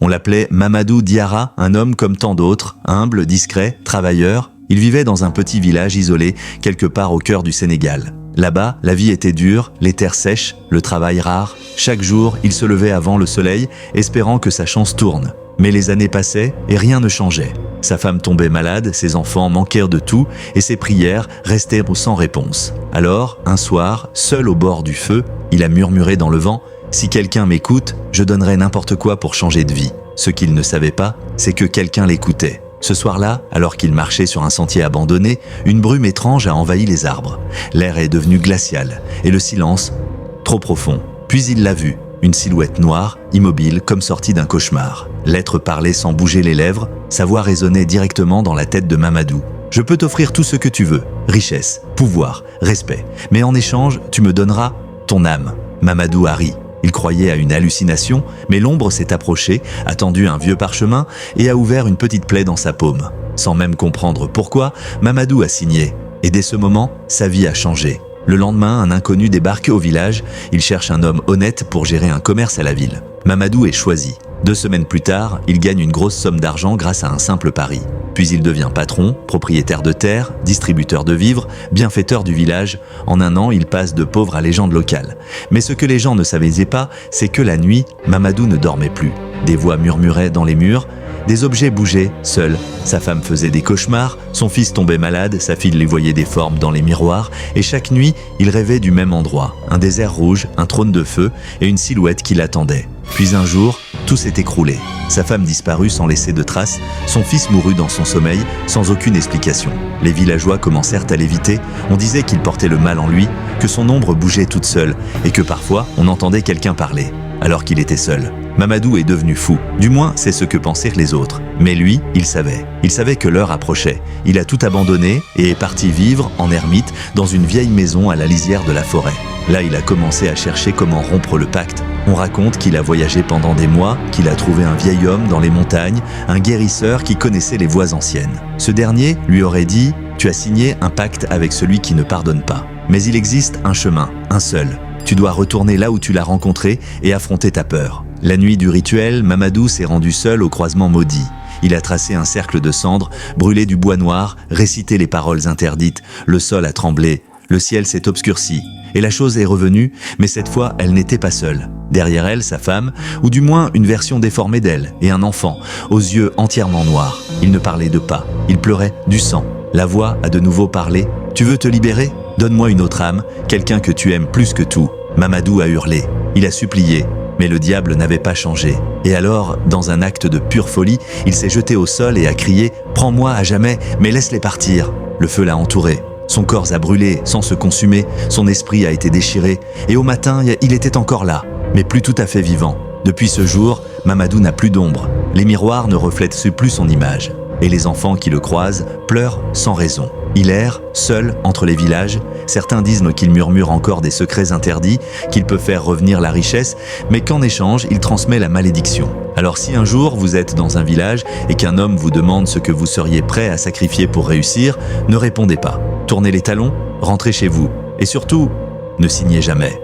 On l'appelait Mamadou Diarra, un homme comme tant d'autres, humble, discret, travailleur. Il vivait dans un petit village isolé, quelque part au cœur du Sénégal. Là-bas, la vie était dure, les terres sèches, le travail rare. Chaque jour, il se levait avant le soleil, espérant que sa chance tourne. Mais les années passaient et rien ne changeait. Sa femme tombait malade, ses enfants manquèrent de tout et ses prières restèrent sans réponse. Alors, un soir, seul au bord du feu, il a murmuré dans le vent « Si quelqu'un m'écoute, je donnerai n'importe quoi pour changer de vie ». Ce qu'il ne savait pas, c'est que quelqu'un l'écoutait. Ce soir-là, alors qu'il marchait sur un sentier abandonné, une brume étrange a envahi les arbres. L'air est devenu glacial et le silence trop profond. Puis il l'a vu. Une silhouette noire, immobile, comme sortie d'un cauchemar. L'être parlait sans bouger les lèvres, sa voix résonnait directement dans la tête de Mamadou. « Je peux t'offrir tout ce que tu veux, richesse, pouvoir, respect, mais en échange, tu me donneras ton âme. » Mamadou a ri. Il croyait à une hallucination, mais l'ombre s'est approchée, a tendu un vieux parchemin et a ouvert une petite plaie dans sa paume. Sans même comprendre pourquoi, Mamadou a signé. Et dès ce moment, sa vie a changé. Le lendemain, un inconnu débarque au village. Il cherche un homme honnête pour gérer un commerce à la ville. Mamadou est choisi. 2 semaines plus tard, il gagne une grosse somme d'argent grâce à un simple pari. Puis il devient patron, propriétaire de terres, distributeur de vivres, bienfaiteur du village. En un an, il passe de pauvre à légende locale. Mais ce que les gens ne savaient pas, c'est que la nuit, Mamadou ne dormait plus. Des voix murmuraient dans les murs. Des objets bougeaient, seuls. Sa femme faisait des cauchemars, son fils tombait malade, sa fille les voyait déformes dans les miroirs, et chaque nuit, il rêvait du même endroit, un désert rouge, un trône de feu et une silhouette qui l'attendait. Puis un jour, tout s'est écroulé. Sa femme disparut sans laisser de traces, son fils mourut dans son sommeil, sans aucune explication. Les villageois commencèrent à l'éviter, on disait qu'il portait le mal en lui, que son ombre bougeait toute seule, et que parfois, on entendait quelqu'un parler, alors qu'il était seul. Mamadou est devenu fou, du moins c'est ce que pensèrent les autres. Mais lui, il savait que l'heure approchait. Il a tout abandonné et est parti vivre en ermite dans une vieille maison à la lisière de la forêt. Là, il a commencé à chercher comment rompre le pacte. On raconte qu'il a voyagé pendant des mois, qu'il a trouvé un vieil homme dans les montagnes, un guérisseur qui connaissait les voies anciennes. Ce dernier lui aurait dit « Tu as signé un pacte avec celui qui ne pardonne pas. Mais il existe un chemin, un seul. Tu dois retourner là où tu l'as rencontré et affronter ta peur. » La nuit du rituel, Mamadou s'est rendu seul au croisement maudit. Il a tracé un cercle de cendres, brûlé du bois noir, récité les paroles interdites. Le sol a tremblé, le ciel s'est obscurci. Et la chose est revenue, mais cette fois, elle n'était pas seule. Derrière elle, sa femme, ou du moins une version déformée d'elle, et un enfant, aux yeux entièrement noirs. Il ne parlait de pas, il pleurait du sang. La voix a de nouveau parlé. « Tu veux te libérer ? Donne-moi une autre âme, quelqu'un que tu aimes plus que tout. » Mamadou a hurlé. Il a supplié. Mais le diable n'avait pas changé. Et alors, dans un acte de pure folie, il s'est jeté au sol et a crié « Prends-moi à jamais, mais laisse-les partir !» Le feu l'a entouré. Son corps a brûlé sans se consumer, son esprit a été déchiré, et au matin, il était encore là, mais plus tout à fait vivant. Depuis ce jour, Mamadou n'a plus d'ombre. Les miroirs ne reflètent plus son image. Et les enfants qui le croisent pleurent sans raison. Il erre, seul, entre les villages. Certains disent qu'il murmure encore des secrets interdits, qu'il peut faire revenir la richesse, mais qu'en échange, il transmet la malédiction. Alors si un jour vous êtes dans un village et qu'un homme vous demande ce que vous seriez prêt à sacrifier pour réussir, ne répondez pas. Tournez les talons, rentrez chez vous. Et surtout, ne signez jamais.